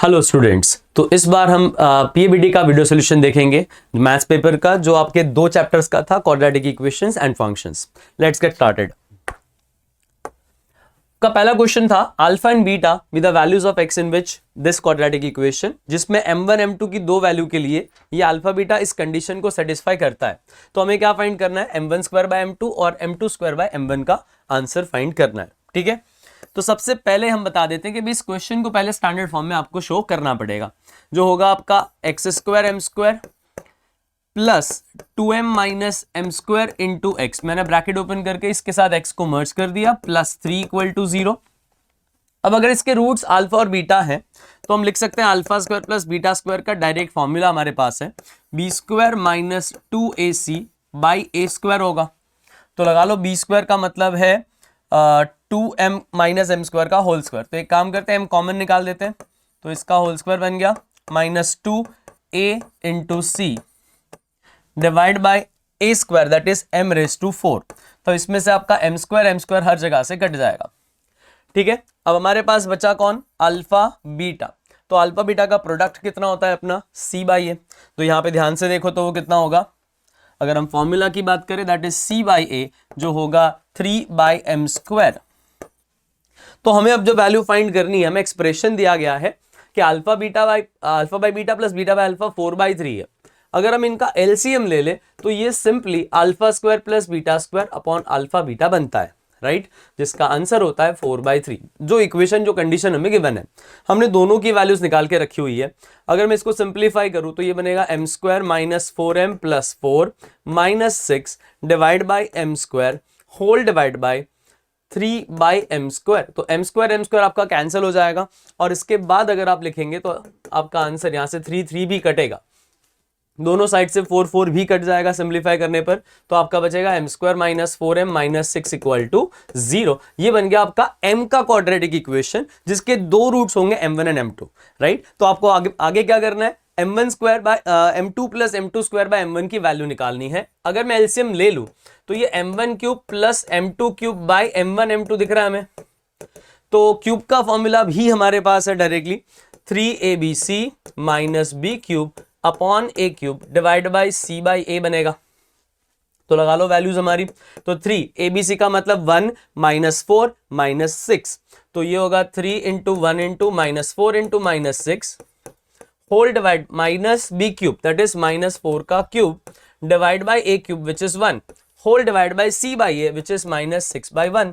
Hello students, तो इस बार हम पीएबीडी का वीडियो सॉल्यूशन देखेंगे मैथ्स पेपर का, जो आपके दो चैप्टर्स का था, quadratic equations and functions. Let's get started. का पहला क्वेश्चन था alpha and beta with the values of x in which this quadratic equation, जिसमें m1 m2 की दो वैल्यू के लिए ये अल्फा बीटा इस कंडीशन को सेटिस्फाई करता है। तो हमें क्या फाइंड करना है, m1 स्क्वायर बाय m2 और m2 स्क्वायर बाय m1 का आंसर फाइंड करना है। ठीक है, तो सबसे पहले हम बता देते हैं कि इस क्वेश्चन को पहले स्टैंडर्ड फॉर्म में आपको शो करना पड़ेगा, जो होगा आपका x square m square plus 2m minus m square into x. मैंने ब्रैकेट ओपन करके इसके साथ x को मर्ज कर दिया, प्लस 3 इक्वल टू 0। अब अगर इसके रूट्स अल्फा और बीटा हैं तो हम लिख सकते हैं alpha square plus beta square का डायरेक्ट फॉर्मूला हमारे पास है b square minus 2ac by A square होगा। तो लगा लो बी स्क्वायर का मतलब है 2m माइनस एम स्क्वायर का होल स्क्वायर। तो एक काम करते हैं, m कॉमन निकाल देते हैं, तो इसका होल स्क्वायर बन गया minus 2a into c divide by a square that is m raise to 4। तो इसमें से आपका m स्क्वायर हर जगह से कट जाएगा। ठीक है, अब हमारे पास बचा कौन, अल्फा बीटा। तो अल्फा बीटा का प्रोडक्ट कितना होता है अपना, c बाई ए। तो यहां पे ध्यान से देखो तो वो कितना होगा, अगर हम फॉर्मूला की बात करें दैट इज c बाई ए, जो होगा 3 बाई एम स्क्वायर। तो हमें अब जो वैल्यू फाइंड करनी है, हमें एक्सप्रेशन दिया गया है कि alpha by beta plus beta by alpha 4/3 है। अगर हम इनका एलसीएम ले ले तो ये simply alpha square plus beta square upon alpha beta बनता है, राइट, जिसका आंसर होता है 4/3। जो इक्वेशन, जो कंडीशन हमें गिवन है, हमने दोनों की वैल्यूज निकाल के रखी हुई है। अगर मैं इसको सिंप्लीफाई करूं तो ये बनेगा m square minus 4m plus 4 minus 6 divide by m square whole divide by 3 by m square. तो एम स्क्वायर आपका कैंसिल हो जाएगा, और इसके बाद अगर आप लिखेंगे तो आपका आंसर यहां से 3 भी कटेगा, दोनों साइड से 4 भी कट जाएगा सिंप्लीफाई करने पर। तो आपका बचेगा m square minus 4m minus 6 equal to 0। ये बन गया आपका m का क्वाड्रेटिक इक्वेशन, जिसके दो रूट्स होंगे m1 एंड m2, राइट। तो आपको आगे क्या करना है, m1 square by m2 plus m2 square by m1 की वैल्यू निकालनी है। अगर मैं एलसीएम ले लूं तो ये m1 cube plus m2 cube by m1 m2 दिख रहा है हमें। तो क्यूब का फॉर्मूला भी हमारे पास है directly 3abc minus b cube upon a cube divide by c by a बनेगा। तो लगा लो वैल्यूज हमारी, तो 3 abc का मतलब 1 माइनस 4 माइनस 6, तो ये होगा 3 into 1 into minus 4 into minus 6 whole divide minus b cube that is minus 4 का cube divide by a cube which is 1 whole divide by c by a which is minus 6/1।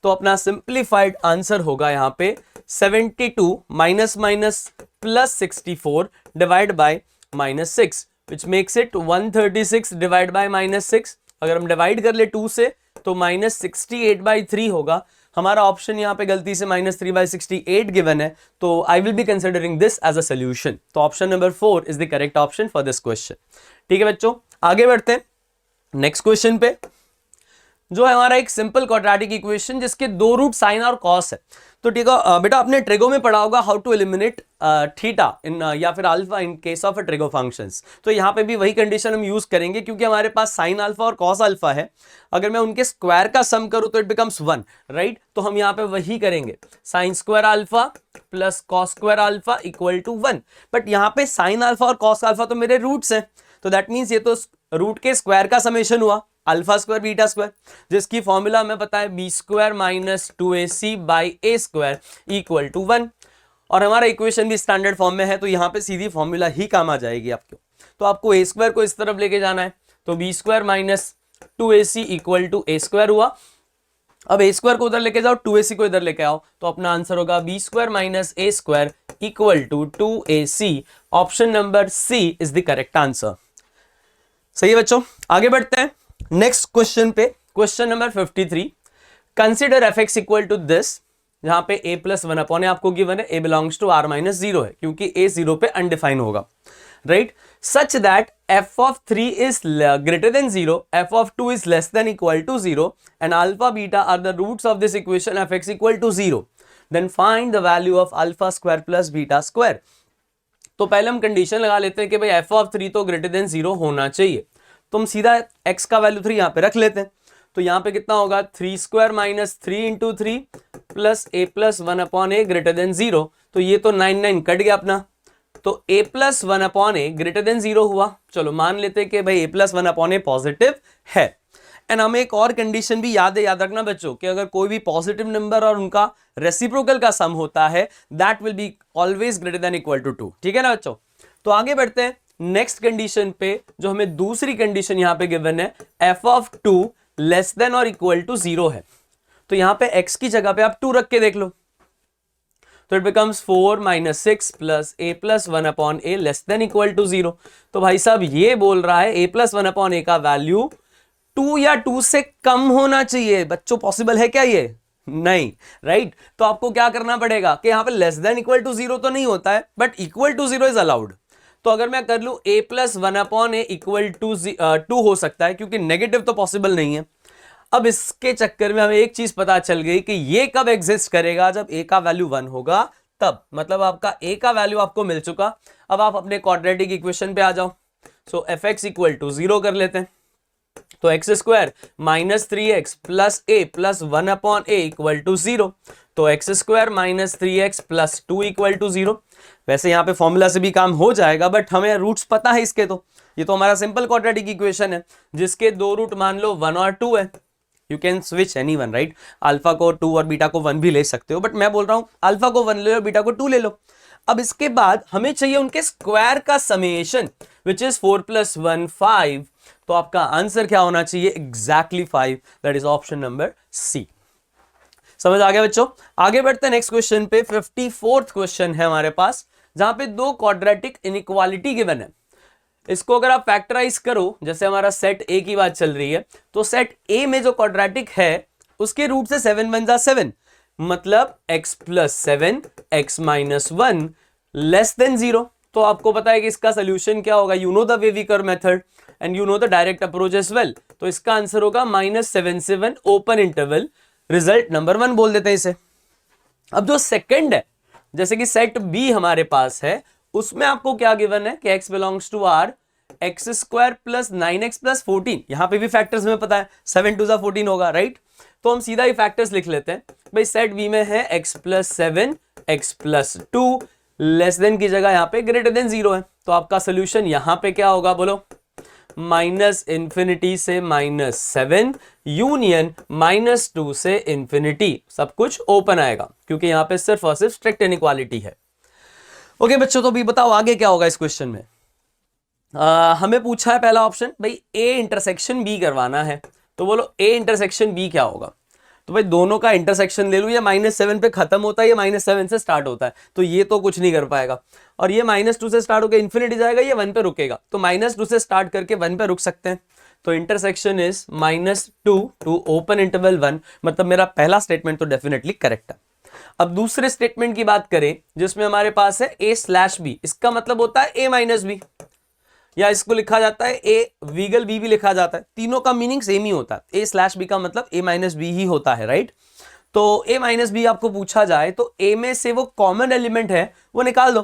तो अपना simplified answer होगा यहाँ पे 72 minus minus plus 64 divide by minus 6 which makes it 136 divide by minus 6। अगर हम divide कर ले 2 से तो माइनस 68/3 होगा। हमारा ऑप्शन यहाँ पे गलती से माइनस 3/68 गिवन है, तो I will be considering this as a solution. तो option number 4 is the correct option for this question. ठीक है बच्चों, आगे बढ़ते हैं नेक्स्ट क्वेश्चन पे, जो है हमारा एक सिंपल क्वाड्रेटिक इक्वेशन जिसके दो रूट साइन और कॉस है। तो ठीक है बेटा, आपने ट्रिगो में पढ़ा होगा how to eliminate theta in या फिर alpha in case of trigo functions. तो यहाँ पे भी वही कंडीशन हम यूज करेंगे, क्योंकि हमारे पास साइन अल्फा और कॉस अल्फा है। अगर मैं उनके स्क्वायर का सम करूं तो इट बिकम्स 1, राइट। तो हम यहाँ पे वही करेंगे, sine square alpha plus cos square alpha equal to 1। But यहाँ पे साइन अल्फा और कॉस अल्फा तो मेरे रूट्स हैं, तो दैट मीन्स ये तो रूट के स्क्वायर का समेशन हुआ, अल्फा स्क्वायर बीटा स्क्वायर, जिसकी फॉर्मूला हमें पता है b square minus 2ac by A square equal to 1। और हमारा इक्वेशन भी स्टैंडर्ड फॉर्म में है, तो यहाँ पे सीधी फॉर्मूला ही काम आ जाएगी आपको। तो आपको ए स्क्वायर को इस तरफ लेके जाना है, तो b square minus 2ac equal to a square हुआ। अब ए स्क्वायर को उधर लेके जाओ, 2ac को इधर लेके आओ, तो अपना आंसर होगा b square minus a square equal to 2ac। Option number C is the correct answer. सही है बच्चों, आगे बढ़ते हैं नेक्स्ट क्वेश्चन पे, question number 53। Consider f x equal to this, जहां पे a प्लस 1 अपॉन आपको गिवन है, a belongs to r minus 0 है, क्योंकि a 0 पे अनडिफाइन होगा, right. Such that f of 3 is greater than 0, f of 2 is less than equal to 0 and alpha beta are the roots of this equation f x equal to 0, then find the value of alpha square plus beta square. तो पहले हम condition लगा लेते हैं कि भाई f of 3 तो greater than 0 होना चाहिए, तो हम सीधा x का वैल्यू 3 यहाँ पे रख लेते हैं। तो यहाँ पे कितना होगा, 3 square minus 3 into 3 plus a plus 1 upon A greater than 0। तो ये तो 9 9 कट गया अपना, तो a plus 1 upon A greater than 0 हुआ। चलो मान लेते हैं कि भाई a plus 1 upon A positive है। एंड हमें एक और कंडीशन भी याद रखना बच्चों कि अगर कोई भी पॉजिटिव नंबर और उनका रेसिप्रोकल का सम होता है that will be always greater than equal to 2। ठीक है ना बच्चों। तो आगे बढ़ते हैं नेक्स्ट कंडीशन पे, जो हमें दूसरी कंडीशन यहां पे गिवन है, f ऑफ 2 लेस देन और इक्वल टू 0 है। तो यहां पे x की जगह पे आप 2 रख के देख लो, तो it becomes 4 minus 6 plus a plus 1 upon a less than equal to 0। तो भाई साहब ये बोल रहा है a प्लस 1 अपॉन ए का वैल्यू 2 या 2 से कम होना चाहिए। बच्चों पॉसिबल है क्या ये? नहीं, राइट। तो आपको क्या करना पड़ेगा कि यहां पे लेस देन इक्वल टू 0 तो नहीं होता है, but equal to 0 is allowed. तो अगर मैं कर लूं a plus 1 upon a equal to 2 हो सकता है, क्योंकि नेगेटिव तो पॉसिबल नहीं है। अब इसके चक्कर में हमें एक चीज पता चल गई कि ये कब एग्जिस्ट करेगा, जब a का वैल्यू 1 होगा तब। मतलब आपका a का वैल्यू आपको मिल चुका। अब आप अपने क्वाड्रेटिक इक्वेशन पे आ जाओ। सो fx इक्वल टू 0 कर लेते हैं, तो x square minus 3x plus a plus 1 upon a equal to 0। तो x square minus 3x plus 2 equal to 0। वैसे यहां पे फॉर्मूला से भी काम हो जाएगा, बट हमें रूट्स पता है इसके। तो ये तो हमारा सिंपल क्वाड्रेटिक इक्वेशन है जिसके दो रूट मान लो 1 और 2 है। You can switch any one, right. Alpha को 2 और बीटा को 1 भी ले सकते हो, बट मैं बोल रहा हूं अल्फा को 1 ले लो, बीटा को 2 ले लो। अब इसके बाद हमें चाहिए उनके स्क्वायर का समेशन, विच इज 4 प्लस 1 5। तो आपका आंसर क्या होना चाहिए? Exactly 5। That is option number c. समझ आ गया बच्चों। आगे बढ़ते हैं नेक्स्ट क्वेश्चन पे। 54th क्वेश्चन है हमारे पास, जहां पे दो क्वाड्रेटिक इनइक्वालिटी गिवन है। इसको अगर आप फैक्टराइज करो, जैसे हमारा सेट ए की बात चल रही है, तो सेट ए में जो क्वाड्रेटिक है उसके रूट से 7 बन जा 7, मतलब x plus 7 x minus 1 less than 0। तो आपको पता है कि इसका सोल्यूशन क्या होगा। You know the way we कर method and you know the direct approach as well. तो इसका आंसर होगा -7 से 1 ओपन इंटरवल, रिजल्ट नंबर 1 बोल देते हैं इसे। अब जो सेकंड है, जैसे कि सेट बी हमारे पास है, उसमें आपको क्या गिवन है कि x belongs to r x square plus 9x plus 14। यहां पे भी फैक्टर्स में पता है 7 टू 14 होगा, राइट। तो हम सीधा ही फैक्टर्स लिख लेते हैं। भाई सेट बी में है x plus 7 x plus 2, less than की जगह यहां पे ग्रेटर देन 0 है। तो आपका सोल्यूशन यहां पे क्या होगा बोलो? -इंफिनिटी से -7 यूनियन -2 से इंफिनिटी। सब कुछ ओपन आएगा क्योंकि यहां पे सिर्फ और सिर्फ स्ट्रिक्ट इनइक्वालिटी है। ओके बच्चों, तो अभी बताओ आगे क्या होगा इस क्वेश्चन में। हमें पूछा है पहला ऑप्शन, भाई ए इंटरसेक्शन बी करवाना है। तो बोलो ए इंटरसेक्शन बी क्या होगा। तो भाई दोनों का इंटरसेक्शन ले लूं, या -7 पे खत्म होता है, या -7 से स्टार्ट होता है, तो ये तो कुछ नहीं कर पाएगा। और ये -2 से स्टार्ट होकर इंफिनिटी जाएगा, ये 1 पे रुकेगा। तो -2 से स्टार्ट करके 1 पे रुक सकते हैं। तो intersection is -2 to open interval 1। मतलब मेरा पहला स्टेटमेंट तो डेफिनेटली करेक्ट है। अब दूसरे स्टेटमेंट की बात करें, जिसमें हमारे पास है a स्लैश बी। इसका मतलब होता है a माइनस बी, या इसको लिखा जाता है a वीगल b भी लिखा जाता है। तीनों का मीनिंग सेम ही होता है। a स्लैश बी का मतलब a माइनस बी ही होता है, राइट। तो a माइनस बी आपको पूछा जाए तो a में से वो कॉमन एलिमेंट है वो निकाल दो।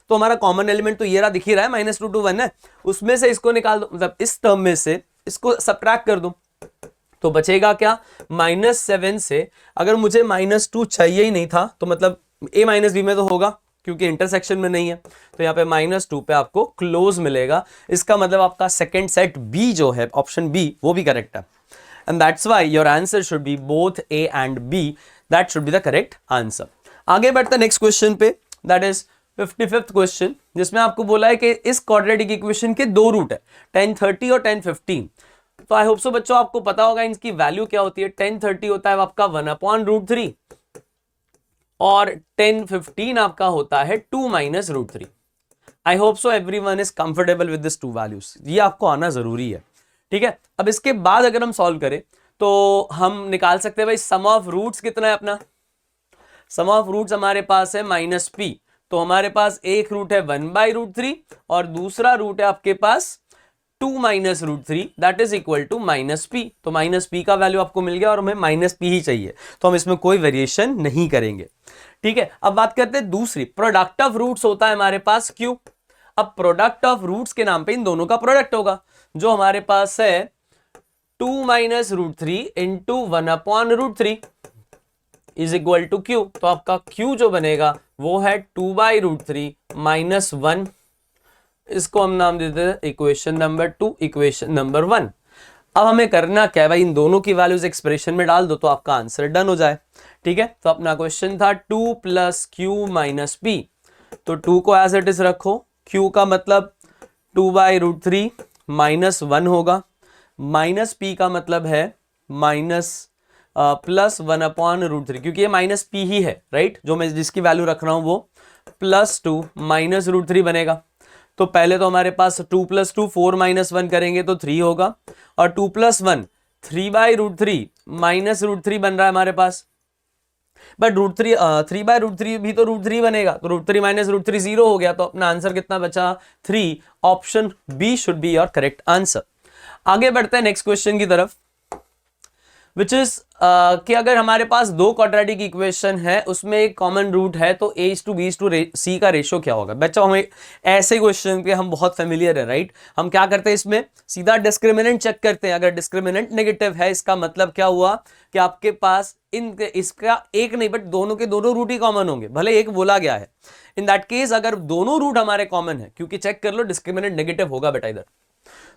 तो हमारा कॉमन एलिमेंट तो ये रहा, दिख ही रहा है, -2 to 1 है। उसमें से इसको निकाल दो, मतलब इस टर्म में से इसको सब्ट्रैक्ट कर दो। तो बचेगा क्या? -7 से, अगर मुझे -2 चाहिए ही नहीं था तो मतलब a माइनस बी में तो होगा क्योंकि इंटरसेक्शन में नहीं है। तो यहाँ पे -2 पे आपको क्लोज मिलेगा। इसका मतलब आपका सेकंड सेट बी जो है, ऑप्शन बी, वो भी करेक्ट है। And that's why your answer should be both a and b. That should be the correct answer. आगे बढ़ते हैं नेक्स्ट क्वेश्चन पे, दैट इज 55th क्वेश्चन, जिसमें आपको बोला है कि इस क्वाड्रेटिक इक्वेशन के दो रूट है, 10 30 और 10 15। तो आई होप सो बच्चों आपको पता होगा इनकी वैल्यू क्या होती है। 10 30 होता है आपका 1/√3 और 10 15 आपका होता है 2 - √3। आई hope so everyone is comfortable with this to values. ये आपको आना जरूरी है, ठीक है। अब इसके बाद अगर हम सॉल्व करें तो हम निकाल सकते हैं भाई सम ऑफ रूट्स कितना है अपना। सम ऑफ रूट्स हमारे पास है -p। तो हमारे पास एक रूट है 1/√3 और दूसरा रूट है आपके पास 2 - √3, that is equal to -p। तो -p का वैल्यू आपको मिल गया और हमें -p ही चाहिए, तो हम इसमें कोई वेरिएशन नहीं करेंगे, ठीक है। अब बात करते हैं दूसरी, प्रोडक्ट ऑफ रूट्स होता है हमारे पास q। अब प्रोडक्ट ऑफ रूट्स के नाम पे इन दोनों का प्रोडक्ट होगा, जो हमारे पास है 2 - √3 into 1/√3। Is equal to q, तो आपका क्यू जो बनेगा वो है 2/√3 माइनस 1। इसको हम नाम देते हैं इक्वेशन नंबर 2, इक्वेशन नंबर 1। अब हमें करना क्या है भाई, इन दोनों की वैल्यूज एक्सप्रेशन में डाल दो तो आपका आंसर डन हो जाए। ठीक है, तो अपना क्वेश्चन था 2 प्लस क्यू माइनस पी, तो 2 को एज इट इज रखो, क्यू का मतलब 2/√3 माइनस 1 होगा, माइनस पी का मतलब है माइनस प्लस 1/√3, क्योंकि ये माइनस पी ही है राइट, जो मैं जिसकी वैल्यू रख रहा हूं वो प्लस 2 माइनस √3 बनेगा। तो पहले तो हमारे पास 2 + 2 4 - 1 करेंगे तो 3 होगा, और 2 + 1 3/√3 माइनस √3 बन रहा है हमारे पास, बट √3 3/√3 भी तो √3 बनेगा, तो √3 माइनस √3 0 हो गया, तो अपना आंसर कितना बचा 3। Option b should be your correct answer. आगे बढ़ते हैं नेक्स्ट क्वेश्चन की तरफ, विच इज कि अगर हमारे पास दो क्वाड्रेटिक इक्वेशन है उसमें एक कॉमन रूट है तो A/B/C का रेशियो क्या होगा। बच्चों हमें ऐसे क्वेश्चन पे हम बहुत फेमिलियर है राइट, हम क्या करते हैं इसमें सीधा डिस्क्रिमिनेंट चेक करते हैं, अगर डिस्क्रिमिनेंट नेगेटिव है इसका मतलब क्या हुआ कि आपके पास इसका एक नहीं बट दोनों के दोनों रूट ही कॉमन होंगे, भले एक बोला गया है। इन दैट केस अगर दोनों रूट हमारे कॉमन है, क्योंकि चेक कर लो डिस्क्रिमिनेंट नेगेटिव होगा बेटा इधर,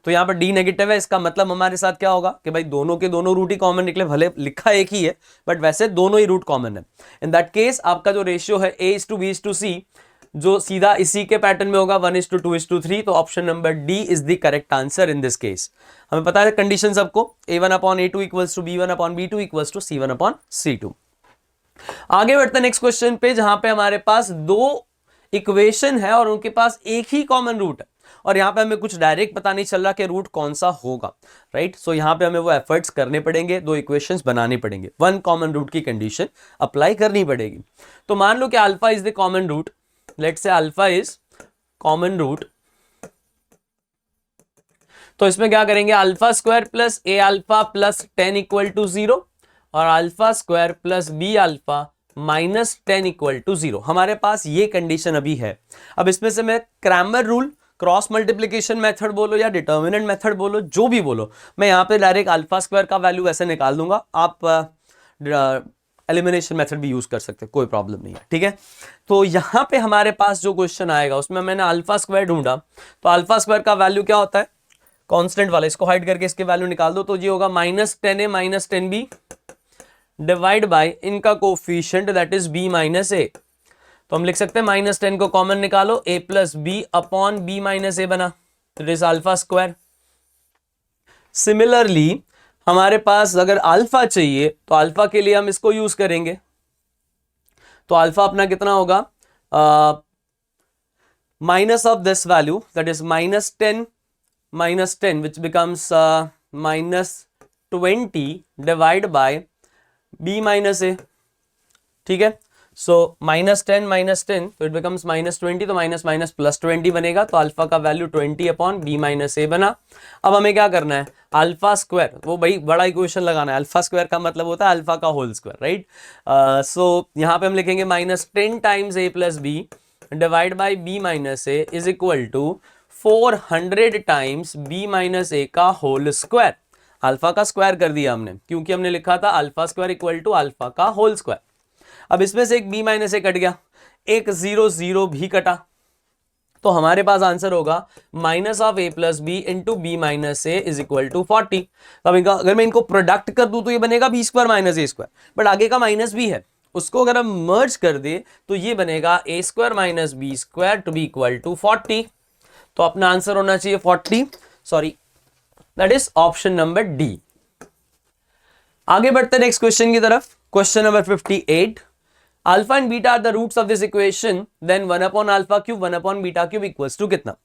तो यहां पर डी नेगेटिव है, इसका मतलब हमारे साथ क्या होगा कि भाई दोनों के दोनों रूट ही कॉमन निकले, भले लिखा एक ही है बट वैसे दोनों ही रूट कॉमन है। इन दैट केस आपका जो रेशियो है A/B/C जो सीधा इसी के पैटर्न में होगा 1:2:3, तो option number D is the correct answer in this case. हमें पता है कंडीशन सबको, A1/A2 = B1/B2 = C1/C2। आगे बढ़ते हैं नेक्स्ट क्वेश्चन पे, जहां पे हमारे पास दो इक्वेशन है और उनके पास एक ही कॉमन रूट है, और यहां पे हमें कुछ डायरेक्ट पता नहीं चल रहा कि रूट कौन सा होगा राइट। सो यहां पे हमें वो एफर्ट्स करने पड़ेंगे, दो इक्वेशंस बनाने पड़ेंगे, वन कॉमन रूट की कंडीशन अप्लाई करनी पड़ेगी। तो मान लो कि alpha is the common root, let's say alpha is common root, तो इसमें क्या करेंगे alpha square plus a alpha plus 10 = 0 और alpha square plus b alpha minus 10 = 0। हमारे पास ये कंडीशन अभी है। अब इसमें से मैं Cramer rule, cross multiplication method बोलो या डिटर्मिनेंट मेथड बोलो, जो भी बोलो, मैं यहां पे डायरेक्ट अल्फा स्क्वायर का वैल्यू ऐसे निकाल दूंगा। आप एलिमिनेशन मेथड भी यूज कर सकते हैं, कोई प्रॉब्लम नहीं है। ठीक है, तो यहां पे हमारे पास जो क्वेश्चन आएगा उसमें मैंने अल्फा स्क्वायर ढूंढा, तो अल्फा स्क्वायर का वैल्यू क्या होता है कांस्टेंट वाला, इसको हाइड करके इसके वैल्यू निकाल दो, तो ये होगा -10a minus 10b divide by इनका coefficient that is b minus a। तो हम लिख सकते हैं -10 को कॉमन निकालो, a plus b upon b minus a बना, it is alpha square. Similarly हमारे पास अगर अल्फा चाहिए तो अल्फा के लिए हम इसको यूज करेंगे, तो अल्फा अपना कितना होगा minus of this value that is -10 which becomes -20 divide by b minus a। ठीक है, सो -10 तो इट बिकम्स -20, तो माइनस माइनस प्लस 20 बनेगा, तो अल्फा का वैल्यू 20/b माइनस a बना। अब हमें क्या करना है अल्फा स्क्वायर, वो भाई बड़ा इक्वेशन लगाना है, अल्फा स्क्वायर का मतलब होता है अल्फा का होल स्क्वायर राइट। सो यहां पे हम लिखेंगे -10 times a plus b divide by b minus a is equal to 400 times b minus a का होल स्क्वायर। अल्फा का स्क्वायर कर दिया हमने, क्योंकि हमने लिखा था alpha square equal to alpha का होल स्क्वायर। अब इसमें से एक b माइनस a कट गया, एक 0 भी कटा, तो हमारे पास आंसर होगा minus of a plus b into b minus a is equal to 40। तो अगर मैं इनको प्रोडक्ट कर दूं तो ये बनेगा b square minus a square, but आगे का माइनस भी है, उसको अगर हम मर्ज कर दे तो ये बनेगा a square minus b square two b equal to 40। तो अपना आंसर होना चाहिए 40, sorry that is option number d. आगे बढ़ते नेक्स्ट क्वेश्चन की तरफ, question number 58। Alpha and beta are the roots of this equation, then 1/α cube 1/β cube equals to कितना।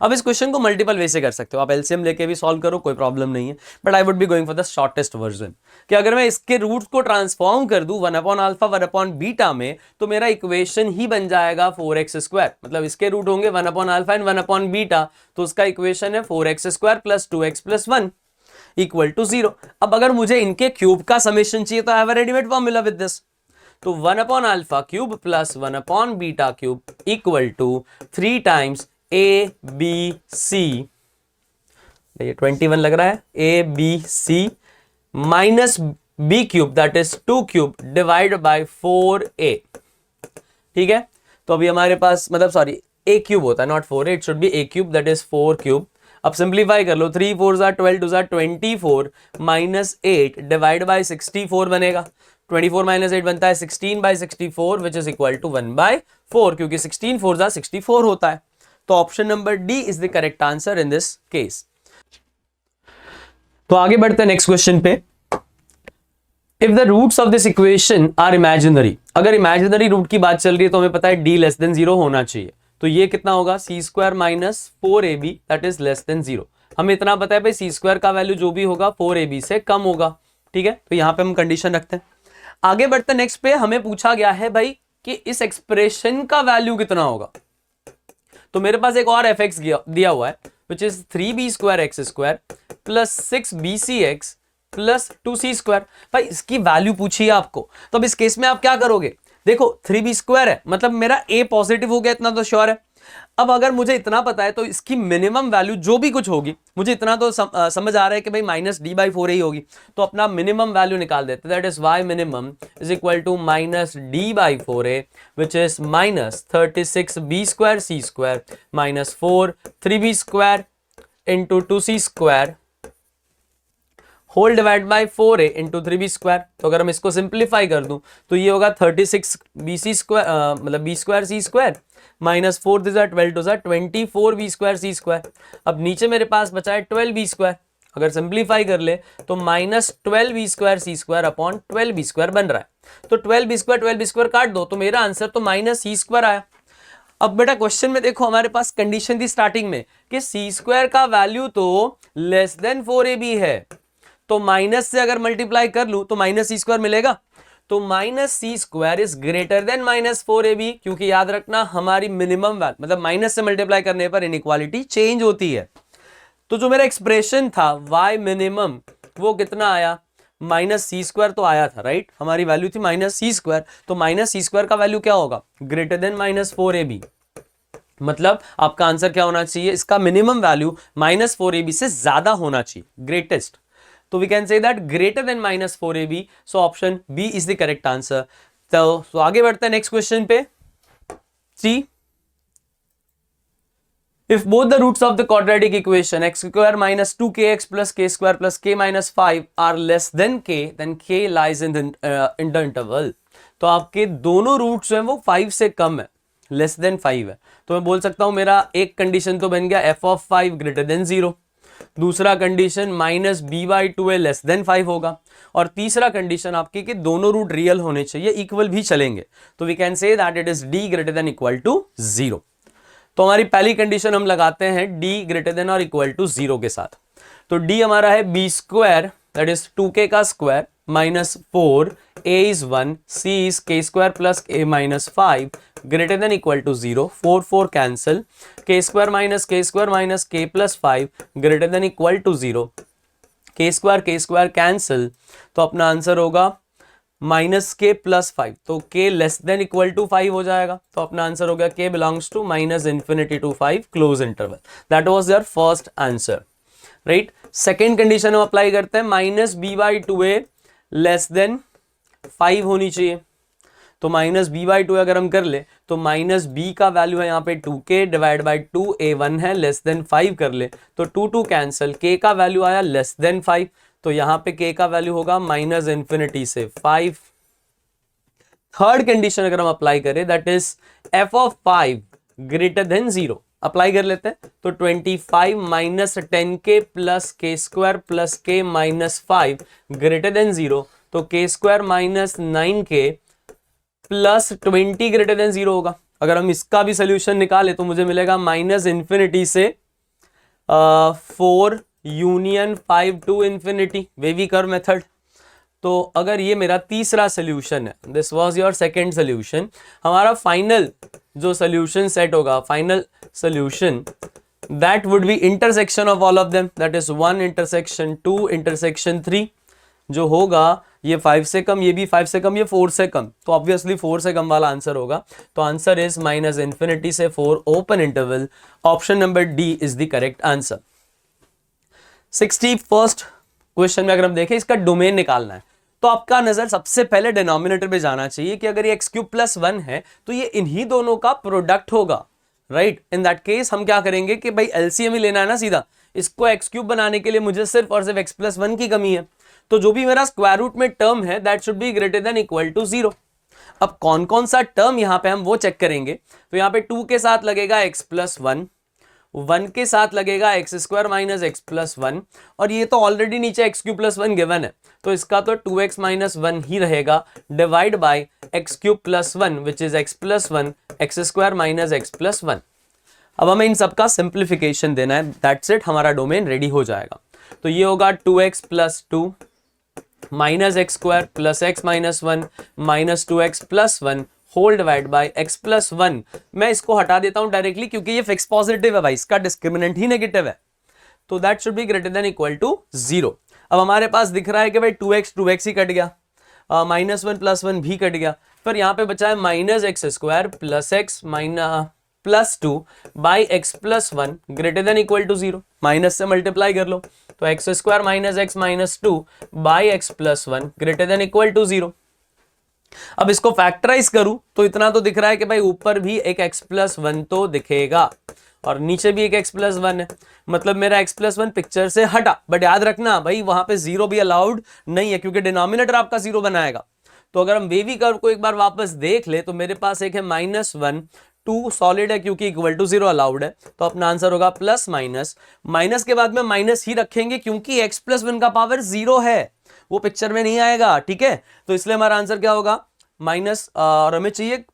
अब इस क्वेश्चन को मल्टीपल वे से कर सकते हो, आप एलसीएम लेके भी सॉल्व करो, कोई प्रॉब्लम नहीं है, but I would be going for the shortest version. कि अगर मैं इसके रूट्स को ट्रांसफॉर्म कर दूं 1/α 1/β में, तो मेरा इक्वेशन ही बन जाएगा 4x²। मतलब इसके रूट होंगे 1/α एंड 1/β, तो उसका इक्वेशन है 4x² plus 2x plus 1 equal to 0। अब अगर मुझे इनके क्यूब का समेशन चाहिए तो I have a readymade formula with this, तो 1/α cube plus 1/β cube equal to 3 times a b c, ये 21 लग रहा है, a b c minus b cube that is 2 cube divide by 4a। ठीक है, तो अभी हमारे पास मतलब सॉरी a क्यूब होता है, not 4a, it should be a cube that is 4 cube. अब सिंप्लीफाई कर लो, 3 4 जार 12 2 जार 24 माइनस 8 डिवाइड बाय 64 बनेगा। 24 माइनस 8 बनता है 16 by 64 which is equal to 1/4, क्योंकि 16 4 जार 64 होता है। तो option number D is the correct answer in this case. तो आगे बढ़ते हैं नेक्स्ट क्वेश्चन पे। If the roots of this equation are imaginary, अगर इमेजिनरी रूट की बात चल रही है तो हमें पता है d लेस देन 0 होना चाहिए। तो ये कितना होगा, c square minus 4ab that is less than 0। हमें इतना पता है भाई सी स्क्वायर का वैल्यू जो भी होगा 4ab से कम होगा। ठीक है, तो यहां पे हम कंडीशन रखते हैं। आगे बढ़ते हैं नेक्स्ट पे। हमें पूछा गया है भाई कि इस एक्सप्रेशन का वैल्यू कितना होगा। तो मेरे पास एक और fx दिया हुआ है which is 3b square x square plus 6bcx plus 2c square. भाई इसकी वैल्यू पूछिए आपको, तो अब इस केस में आप क्या करोगे, देखो 3b स्क्वायर है मतलब मेरा a पॉजिटिव हो गया, इतना तो श्योर है। अब अगर मुझे इतना पता है तो इसकी मिनिमम वैल्यू जो भी कुछ होगी, मुझे इतना तो समझ आ रहा है कि भाई माइनस डी बाई 4 ही होगी। तो अपना मिनिमम वैल्यू निकाल देते, that is y minimum is equal to minus D by 4a which is minus 36b square c square minus 4 3b square into 2c square whole divide by 4a into 3b square. तो अगर हम इसको simplify कर दूं तो ये होगा 36 bc square मतलब b square c square minus 4 12 to 24 b square c square. अब नीचे मेरे पास बचा है 12 b स्क्वायर, अगर सिंप्लीफाई कर ले तो minus 12 b square c square upon 12 b square बन रहा है। तो 12 b स्क्वायर काट दो तो मेरा आंसर तो माइनस c स्क्वायर आया। अब बेटा क्वेश्चन में देखो हमारे पास कंडीशन थी स्टार्टिंग में कि c स्क्वायर का वैल्यू तो लेस देन 4ab है, तो माइनस से अगर मल्टीप्लाई कर लूं तो माइनस सी स्क्वायर मिलेगा। तो minus C square is greater than minus 4ab, क्योंकि याद रखना हमारी मिनिमम वैल्यू मतलब माइनस से मल्टीप्लाई करने पर इनइक्वालिटी चेंज होती है। तो जो मेरा एक्सप्रेशन था y मिनिमम वो कितना आया, माइनस सी स्क्वायर तो आया था राइट, हमारी वैल्यू थी माइनस सी स्क्वायर। तो माइनस सी स्क्वायर का वैल्यू क्या होगा, ग्रेटर देन माइनस 4ab। मतलब आपका आंसर क्या होना चाहिए, इसका मिनिमम वैल्यू माइनस 4ab से ज्यादा होना चाहिए, ग्रेटेस्ट। तो we can say that greater than minus 4ab, so option B is the correct answer। तो आगे बढ़ते हैं नेक्स्ट क्वेश्चन पे। सी if both the roots of the quadratic equation x square minus 2kx plus k square plus k minus 5 are less than k, then k lies in the interval। तो आपके दोनों roots हैं वो 5 से कम है, less than 5 है। तो मैं बोल सकता हूं मेरा एक कंडीशन तो बन गया f ऑफ 5 ग्रेटर देन 0, दूसरा condition minus B by 2a less than 5 होगा, और तीसरा कंडीशन आपकी कि दोनों रूट रियल होने चाहिए, इक्वल भी चलेंगे। तो we can say that it is d greater than equal to 0। तो हमारी पहली कंडीशन हम लगाते हैं d ग्रेटर देन और इक्वल टू 0 के साथ। तो d हमारा है b square that is 2k का square minus 4 a is 1 c is k square plus a minus 5 greater than equal to 0 4 4 cancel k square minus k plus 5 greater than equal to 0 k square cancel. तो अपना answer होगा minus के plus 5, तो k less than equal to 5 हो जाएगा। तो अपना answer हो गया k belongs to minus infinity to 5 close interval. That was your first answer right. Second condition हम अप्लाई करते हैं, minus B by 2a less than 5 होनी चाहिए। तो माइनस बी बाई 2 अगर हम कर ले तो माइनस b का वैल्यू है यहाँ पे 2k डिवाइड बाई 2a1 है लेस देन 5 कर ले तो 2 2 कैंसिल, k का वैल्यू आया लेस देन 5, तो यहाँ पे k का वैल्यू होगा माइनस इन्फिनिटी से 5। थर्ड कंडीशन अगर हम अप्लाई करें that is f of 5 greater than 0, apply कर लेते हैं। तो 25 minus 10k plus k square plus k minus 5 greater than 0, तो k square minus 9k plus 20 greater than 0 होगा। अगर हम इसका भी सोल्यूशन निकाले तो मुझे मिलेगा माइनस इन्फिनिटी से 4 union 5 to infinity, wavy curve method. तो अगर ये मेरा तीसरा सोल्यूशन है, this was your second solution, हमारा फाइनल जो सोल्यूशन सेट होगा, final solution that would be intersection of all of them, that is 1 intersection 2 intersection 3 जो होगा ये 5 से कम, ये भी 5 से कम, ये 4 से कम, तो ऑब्वियसली 4 से कम वाला आंसर होगा। तो आंसर इज माइनस इन्फिनिटी से 4 open interval. Option number D is the correct answer. 61st question में अगर हम देखें इसका डोमेन निकालना है, तो आपका नजर सबसे पहले डिनोमिनेटर पे जाना चाहिए कि अगर ये एक्स क्यूब प्लस 1 है तो ये इन्हीं दोनों का प्रोडक्ट होगा, राइट। इन दैट केस हम क्या करेंगे कि भाई एलसीएम ही लेना है ना सीधा, इसको एक्स क्यूब बनाने के लिए मुझे सिर्फ और सिर्फ एक्स प्लस 1 की कमी है, तो जो भी मेरा स्क्वायर रूट में टर्म है that should be greater than equal to 0। अब कौन कौन सा टर्म यहां पे हम वो चेक करेंगे, तो यहां पे 2 के साथ लगेगा एक्स प्लस 1, 1 के साथ लगेगा x square minus x plus 1, और ये तो ऑलरेडी नीचे एक्स क्यूब प्लस 1 गिवन है, तो इसका तो 2x माइनस 1 ही रहेगा divide by X cube plus 1 which is X plus 1 X square minus x plus 1। अब हमें इन सबका सिंप्लीफिकेशन देना है, दैट्स इट, हमारा डोमेन रेडी हो जाएगा। तो ये होगा 2x plus 2 minus x square plus X minus 1 minus 2x plus 1 whole divide by x plus 1। मैं इसको हटा देता हूं डायरेक्टली क्योंकि ये फिक्स पॉजिटिव है भाई, इसका डिस्क्रिमिनेंट ही नेगेटिव है, तो that should be greater than equal to 0। अब हमारे पास दिख रहा है कि भाई 2x ही कट गया, माइनस 1 प्लस 1 भी कट गया, फिर यहाँ पे बचा है minus x square plus X plus 2 by X plus 1 greater than equal to 0। Minus से मल्टीप्लाई कर लो, तो x square minus X minus 2 by X plus 1 greater than equal to 0। अब इसको फैक्टराइज करूं तो इतना तो दिख रहा है कि भाई ऊपर भी एक x प्लस 1 तो दिखेगा और नीचे भी एक x प्लस 1 है, मतलब मेरा x प्लस 1 पिक्चर से हटा। बट याद रखना भाई वहां पे 0 भी अलाउड नहीं है क्योंकि डिनोमिनेटर आपका 0 बनाएगा। तो अगर हम वेवी कर्व को एक बार वापस देख ले तो मेरे पास एक है माइनस 1, 2 सॉलिड है क्योंकि इक्वल टू 0 अलाउड है, तो अपना आंसर होगा प्लस माइनस, माइनस के बाद में माइनस ही रखेंगे क्योंकि x प्लस 1 का पावर 0 है, वो पिक्चर में नहीं आएगा, ठीक है। तो इसलिए हमारा आंसर क्या होगा माइनस, और हमें चाहिए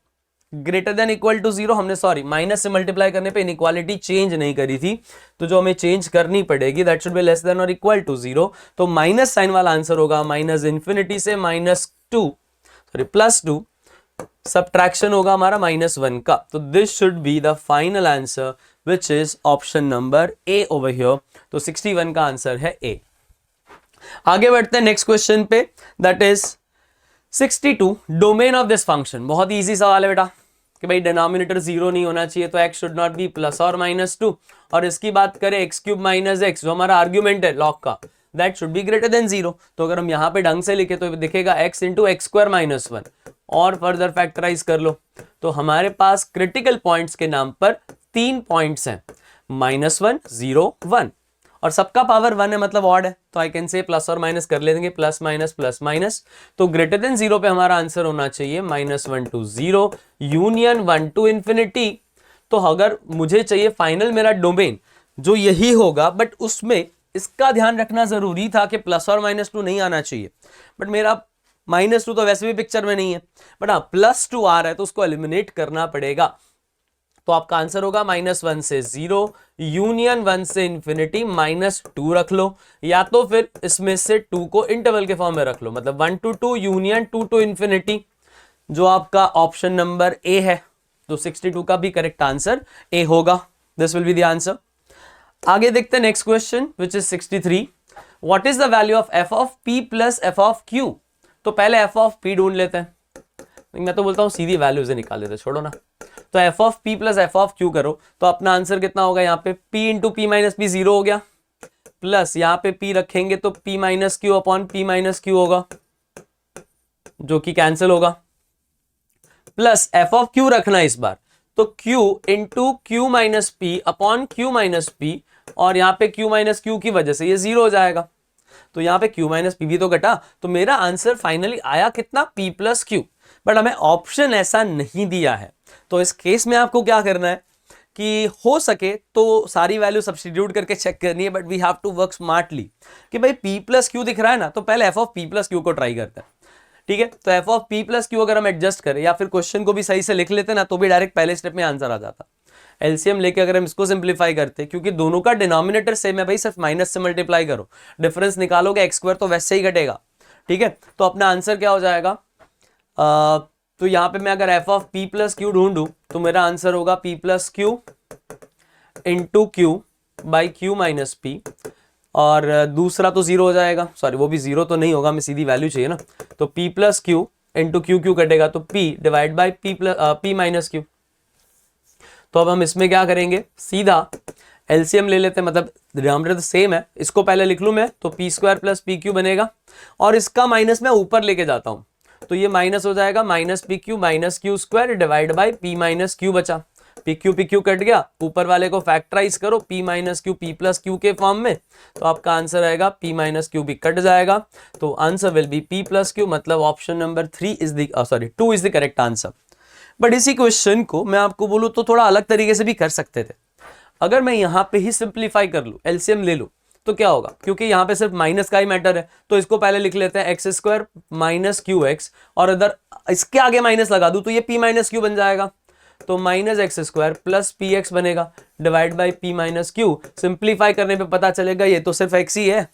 ग्रेटर देन इक्वल टू 0। हमने सॉरी माइनस से मल्टीप्लाई करने पे इनइक्वालिटी चेंज नहीं करी थी, तो जो हमें चेंज करनी पड़ेगी that should be less than और इक्वल टू 0। तो माइनस साइन वाला आंसर होगा माइनस इन्फिनिटी से -2 सॉरी +2, सब्ट्रैक्शन होगा हमारा -1 का। तो this should be the final answer which is option number A over here. तो 61 का आंसर है ए। आगे बढ़ते हैं नेक्स्ट क्वेश्चन पे, that is 62 domain of this function. बहुत ही इजी सवाल है बेटा कि भाई डिनोमिनेटर 0 नहीं होना चाहिए, तो x should not be plus और -2, और इसकी बात करें x क्यूब माइनस एक्स जो हमारा आर्ग्यूमेंट है लॉग का, that should be greater than 0। तो अगर हम यहाँ पे ढंग से लिखे तो दिखेगा x into x square minus 1, और फर्दर फैक्टराइज कर लो तो हमारे पास क्रिटिकल पॉइंट्स के नाम पर 3 पॉइंट्स हैं, -1, 0, 1, और सबका पावर 1 है मतलब ऑड है, तो आई कैन से प्लस और माइनस कर लेंगे, प्लस माइनस। तो ग्रेटर देन 0 पे हमारा आंसर होना चाहिए -1 टू 0 यूनियन 1 टू इंफिनिटी। तो अगर मुझे चाहिए फाइनल मेरा डोमेन जो यही होगा, बट उसमें इसका ध्यान रखना जरूरी था कि प्लस और -2 नहीं आना चाहिए, बट मेरा -2 तो वैसे भी पिक्चर में नहीं है, बट हाँ +2 आ रहा है तो उसको एलिमिनेट करना पड़ेगा। तो आपका आंसर होगा -1 से 0 यूनियन 1 से इंफिनिटी -2 रख लो, या तो फिर इसमें से 2 को इंटरवल के फॉर्म में रख लो, मतलब 1 to 2 यूनियन 2 to इंफिनिटी, जो आपका ऑप्शन नंबर ए है। तो 62 का भी करेक्ट आंसर ए होगा, this will be the answer. आगे देखते हैं next question which is 63, what is the value of f of p plus f of q। तो पहले f ऑफ p ढूंढ लेते हैं, मैं तो बोलता हूं सीधी वैल्यू से निकाल लेते, छोड़ो ना। तो f of p plus f of q करो तो अपना आंसर कितना होगा, यहाँ पे p into p minus p 0 हो गया, प्लस यहाँ पे p रखेंगे तो p minus Q upon p minus Q होगा जो कि कैंसिल होगा, प्लस f ऑफ q रखना इस बार, तो q into q minus p upon q minus p, और यहाँ पे q माइनस q की वजह से ये 0 हो जाएगा, तो यहाँ पे q माइनस p भी तो घटा, तो मेरा आंसर फाइनली आया कितना p प्लस q। बट हमें ऑप्शन ऐसा नहीं दिया है, तो इस केस में आपको क्या करना है कि हो सके तो सारी वैल्यू सब्स्टिट्यूट करके चेक करनी है, but we have to work smartly कि भाई p प्लस क्यू दिख रहा है ना, तो पहले f of p plus Q को ट्राई करते हैं, ठीक है। तो f of p plus Q अगर हम एडजस्ट करें या फिर क्वेश्चन को भी सही से लिख लेते ना, तो भी डायरेक्ट पहले स्टेप में आंसर आ जाता। एलसीएम लेके अगर हम इसको सिंप्लीफाई करते, क्योंकि दोनों का डिनोमिनेटर सेम है भाई, सिर्फ माइनस से मल्टीप्लाई करो, डिफरेंस निकालोगे एक्स स्क्वायर तो वैसे ही घटेगा, ठीक है। तो अपना आंसर क्या हो जाएगा, तो यहाँ पे मैं अगर f of p plus q ढूंढूं तो मेरा आंसर होगा p plus q into q by q minus p, और दूसरा तो 0 हो जाएगा, सॉरी वो भी 0 तो नहीं होगा, हमें सीधी वैल्यू चाहिए ना, तो p plus q into Q Q कटेगा तो p divide by p minus Q. तो अब हम इसमें क्या करेंगे, सीधा एलसीएम ले लेते हैं, मतलब डिनोमिनेटर तो सेम है, इसको पहले लिख लूं मैं तो P square plus P Q बनेगा, और इसका माइनस मैं ऊपर लेके जाता हूं तो ये माइनस हो जाएगा, minus p q minus q square divide by p minus q बचा, पी क्यू कट गया, ऊपर वाले को फैक्टराइज करो p minus q p plus q के फॉर्म में, तो आपका आंसर आएगा पी माइनस क्यू भी कट जाएगा, तो answer will be p plus q, मतलब option number 3 is the sorry 2 is the correct answer. But इसी क्वेश्चन को मैं आपको बोलूं तो थोड़ा अलग तरीके से भी कर सकते थे। अगर मैं यहां पे ही सिंप्लीफाई कर लूं, एलसीएम ले लूं, तो क्या होगा, क्योंकि यहां पे सिर्फ माइनस का ही मैटर है, तो इसको पहले लिख लेते हैं x square minus Q x, और इधर इसके आगे माइनस लगा दूं तो ये पी माइनस क्यू बन जाएगा, तो minus x square plus p x बनेगा divide by p minus q. Simplify करने पे पता चलेगा ये तो सिर्फ एक्स ही है,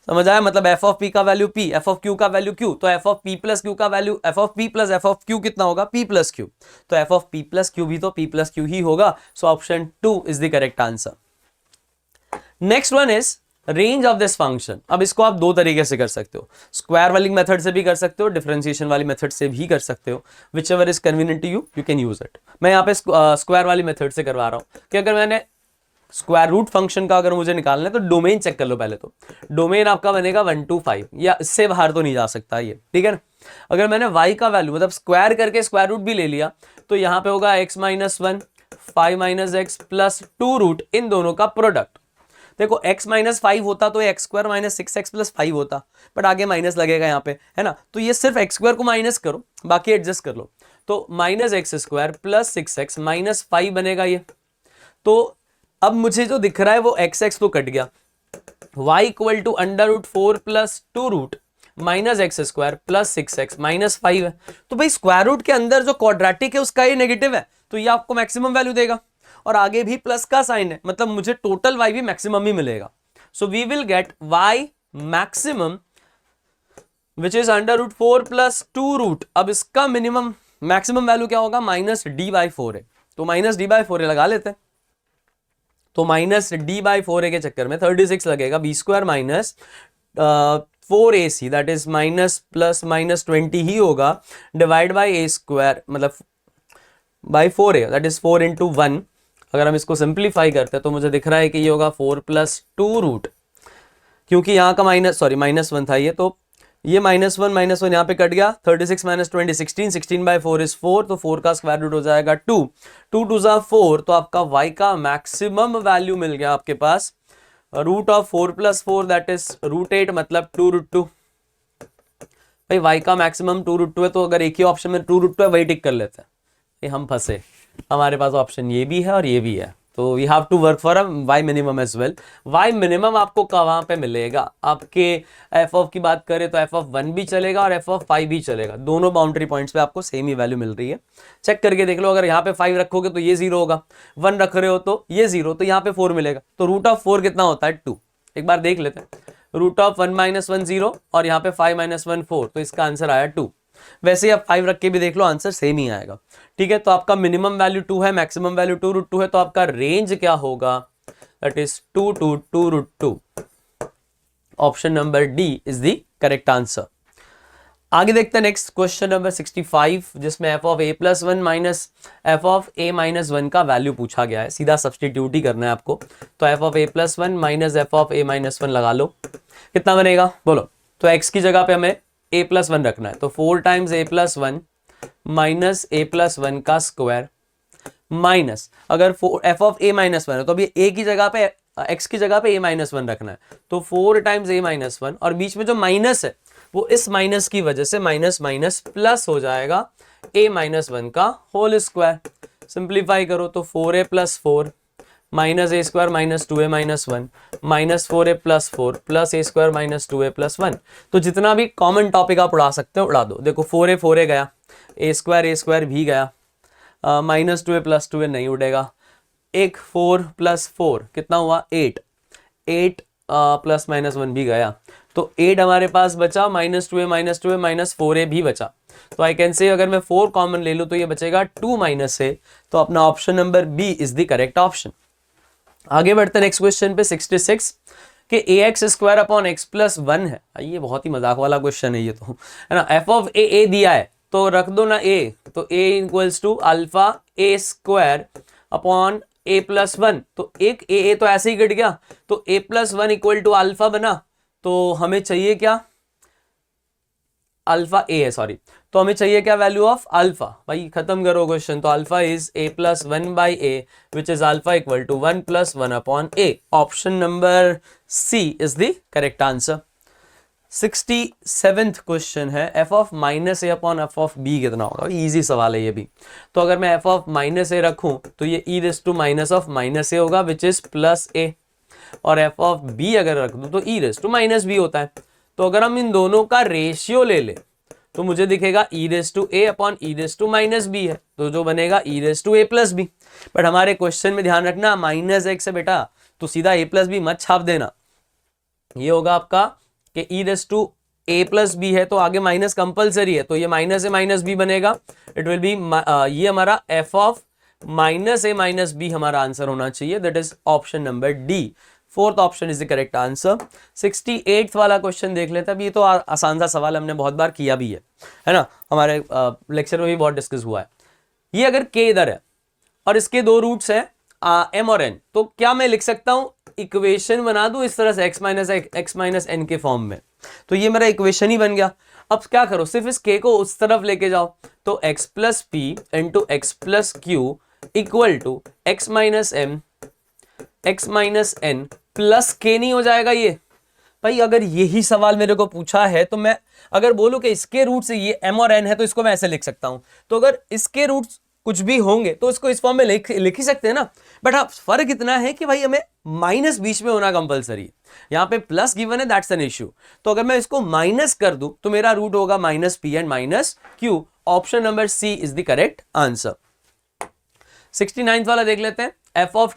समझ आया, मतलब एफ ऑफ पी का value p, f of q का वैल्यू क्यू, तो f of p plus q का value f of p plus f of q कितना होगा, पी प्लस क्यू, तो f of p plus q भी तो p plus q ही होगा, so option 2 is the correct answer. Next one is range of this function. अब इसको आप दो तरीके से कर सकते हो, स्क्वायर वाली मेथड से भी कर सकते हो, डिफरेंशिएशन वाली मेथड से भी कर सकते हो, whichever is convenient to you, you can use it. मैं यहाँ पे स्क्वायर वाली मेथड से करवा रहा हूँ कि अगर मैंने स्क्वायर रूट फंक्शन का अगर मुझे निकालना है तो डोमेन चेक कर लो पहले, तो डोमेन आपका बनेगा 1 to 5, या इससे बाहर तो नहीं जा सकता ये, ठीक है ना। अगर मैंने y का वैल्यू मतलब स्क्वायर करके स्क्वायर रूट भी ले लिया तो यहाँ पे होगा x minus 1 5 minus x plus 2 root, इन दोनों का प्रोडक्ट। देखो x माइनस 5 होता तो x square minus 6x plus 5 होता, बट आगे माइनस लगेगा यहाँ पे, है ना, तो ये सिर्फ एक्स स्क्वायर को माइनस करो, बाकी एडजस्ट कर लो, तो minus x square plus 6x minus 5 बनेगा ये। तो अब मुझे जो दिख रहा है वो एक्स एक्स तो कट गया, y equal to under root 4 plus 2 root minus x square plus 6x minus 5 है, तो भाई स्क्वायर रूट के अंदर जो क्वाड्रेटिक है उसका ये नेगेटिव है, तो ये आपको मैक्सिमम वैल्यू देगा, और आगे भी प्लस का साइन है, मतलब मुझे टोटल y भी मैक्सिमम ही मिलेगा। So we will get y maximum which is under root 4 plus 2 root, अब इसका मिनिमम मैक्सिमम वैल्यू क्या होगा, माइनस डी बाई 4 है, तो माइनस डी बाई 4 लगा लेते हैं, तो माइनस डी बाई 4 के चक्कर में 36 लगेगा, B square minus 4ac that is minus plus minus 20 ही होगा, डिवाइड बाई ए स्क्वायर मतलब by 4a that is 4 into 1। अगर हम इसको सिंप्लीफाई करते हैं तो मुझे दिख रहा है कि ये होगा 4 प्लस 2 रूट, क्योंकि यहाँ का माइनस 1 था ये, तो ये माइनस वन यहाँ पे कट गया, 36 माइनस 20 16, 16 बाई 4 इज 4, तो 4 का स्क्वायर रूट हो जाएगा 2, 2 टू जा 4, तो आपका y का मैक्सिमम वैल्यू मिल गया आपके पास, root of 4 plus 4 that is root 8, मतलब 2 रूट 2। भाई y का मैक्सिमम 2 रूट 2 है, तो अगर एक ही ऑप्शन में 2 रूट 2 है वही टिक कर लेते हैं, ये हम फंसे, हमारे पास ऑप्शन ये भी है और ये भी है, तो we have to work for a y minimum as well. y minimum आपको कहाँ पे मिलेगा, आपके f ऑफ की बात करें तो f ऑफ 1 भी चलेगा और f ऑफ 5 भी चलेगा, दोनों बाउंड्री पॉइंट्स पे आपको सेम ही वैल्यू मिल रही है। चेक करके देख लो, अगर यहाँ पे 5 रखोगे तो ये 0 होगा, 1 रख रहे हो तो ये 0, तो यहाँ पे 4 मिलेगा, तो रूट ऑफ 4 कितना होता है 2, एक बार देख लेते हैं, रूट ऑफ 1 माइनस 1 0 और यहाँ पे 5 माइनस 1 4, तो इसका आंसर आया 2। वैसे ही आप 5 रख के भी देख लो आंसर सेम ही आएगा, ठीक है। तो आपका मिनिमम वैल्यू 2 है, मैक्सिमम वैल्यू 2 रूट 2 है, तो आपका रेंज क्या होगा, that is 2 to 2 root 2। Option number D is the correct answer. आगे देखते हैं नेक्स्ट क्वेश्चन नंबर 65, जिसमें f of a plus 1 minus F of a minus 1 का वैल्यू पूछा गया है, सीधा सब्सटीट्यूट ही करना है आपको, तो f of a plus 1 minus F of a minus 1 लगा लो, कितना बनेगा बोलो, तो x की जगह पे हमें a प्लस 1 रखना है, तो 4 times a plus 1 minus a plus 1 का स्क्वायर, माइनस अगर f ऑफ a माइनस 1 है तो अभी a की जगह पे x की जगह पे a माइनस 1 रखना है, तो 4 टाइम्स a माइनस 1, और बीच में जो माइनस है वो इस माइनस की वजह से माइनस माइनस प्लस हो जाएगा a माइनस 1 का होल स्क्वायर। सिंप्लीफाई करो तो 4a plus 4 minus a square minus 2a minus 1 minus 4a plus 4 plus a square minus 2a plus 1। तो जितना भी कॉमन टॉपिक आप उड़ा सकते हो उड़ा दो, देखो 4a गया, ए स्क्वायर भी गया, माइनस 2a प्लस 2a नहीं उड़ेगा, एक 4 प्लस 4 कितना हुआ 8 प्लस माइनस 1 भी गया, तो 8 हमारे पास बचा, माइनस 2a माइनस 4a भी बचा, तो आई कैन से अगर मैं 4 कॉमन ले लूँ तो ये बचेगा 2 माइनस a, तो अपना option number B is the correct option. आगे बढ़ते हैं नेक्स्ट क्वेश्चन पे 66 कि ax square upon x plus 1 है, ये बहुत ही मजाक वाला क्वेश्चन है ये तो, है ना। f ऑफ a दिया है तो रख दो ना a, तो a equals to alpha a square upon a+1, तो एक a तो ऐसे ही कट गया, तो a+1 इक्वल टू अल्फा बना, तो हमें चाहिए क्या, अल्फा ए है, सॉरी, तो हमें चाहिए क्या, वैल्यू ऑफ अल्फा। भाई खत्म करो क्वेश्चन, तो alpha is a+1/a which is alpha equal to 1+1/a। Option number C is the correct answer. 67th question है, f of minus A upon F of B कितना होगा। इजी सवाल है ये भी। तो अगर मैं f ऑफ माइनस ए रखूं तो ये e raise to minus of minus a होगा विच इज प्लस ए, और f ऑफ b अगर रख दूं तो e raise to minus B होता है। तो अगर हम इन दोनों का रेशियो ले ले तो मुझे दिखेगा e raise to a upon e raise to minus B है, तो जो बनेगा e raise to a plus B. But हमारे क्वेश्चन में ध्यान रखना माइनस एक्स है बेटा, तो सीधा a प्लस बी मत छाप देना। ये होगा आपका कि e raise to a plus B है तो आगे माइनस कंपलसरी है, तो ये माइनस ए माइनस बी बनेगा। इट विल बी ये हमारा f of minus A minus B हमारा आंसर होना चाहिए, that is option number D. Fourth option is the correct answer. 68th वाला क्वेश्चन देख लेते हैं। अब ये तो आसान सा सवाल, हमने बहुत बार किया भी है ना, हमारे लेक्चर में भी बहुत डिस्कस हुआ है। ये अगर k इधर है और इसके दो रूट्स हैं m और n, तो क्या मैं लिख सकता हूं, इक्वेशन बना दूं इस तरह से x माइनस n के फॉर्म में, तो ये मेरा इक्वेशन ही बन गया। अब क्या करो, सिर्फ इस k को उस तरफ लेके जाओ, तो x plus P into X plus Q equal to X minus m x minus n plus k नहीं हो जाएगा ये। भाई अगर यही सवाल मेरे को पूछा है तो मैं अगर बोलूं कि इसके रूट से ये m और n है तो इसको मैं ऐसे लिख सकता हूं, तो अगर इसके रूट्स कुछ भी होंगे तो इसको इस फॉर्म में लिख ही सकते हैं ना। बट हाँ, फर्क इतना है कि भाई हमें माइनस बीच में होना कंपलसरी है, यहाँ पे प्लस गिवन है, दैट्स एन इश्यू। तो अगर मैं इसको माइनस कर दूं तो मेरा रूट होगा minus P and minus Q. Option number C is the correct answer. 69th वाला देख लेते हैं। f ऑफ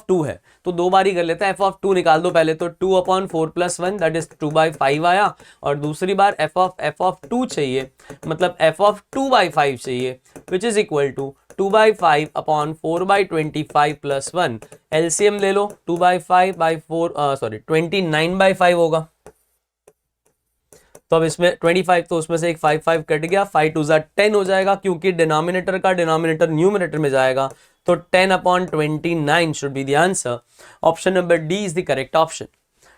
2 है तो दो बार ही कर लेते हैं। f ऑफ 2 निकाल दो पहले, तो 2 अपॉन 4 प्लस 1 दैट इज 2/5 आया, और दूसरी बार f ऑफ 2 चाहिए, मतलब f ऑफ 2/5 चाहिए which is equal to 2/5 upon 4/25 plus 1। LCM ले लो, 29/5 होगा। तो अब इसमें 25 तो उसमें से एक 5 कट गया, 5 2 10 हो जाएगा, क्योंकि डिनोमिनेटर का डिनोमिनेटर न्यूमरेटर में जाएगा, तो 10 upon 29 should be the answer. Option number D is the correct option.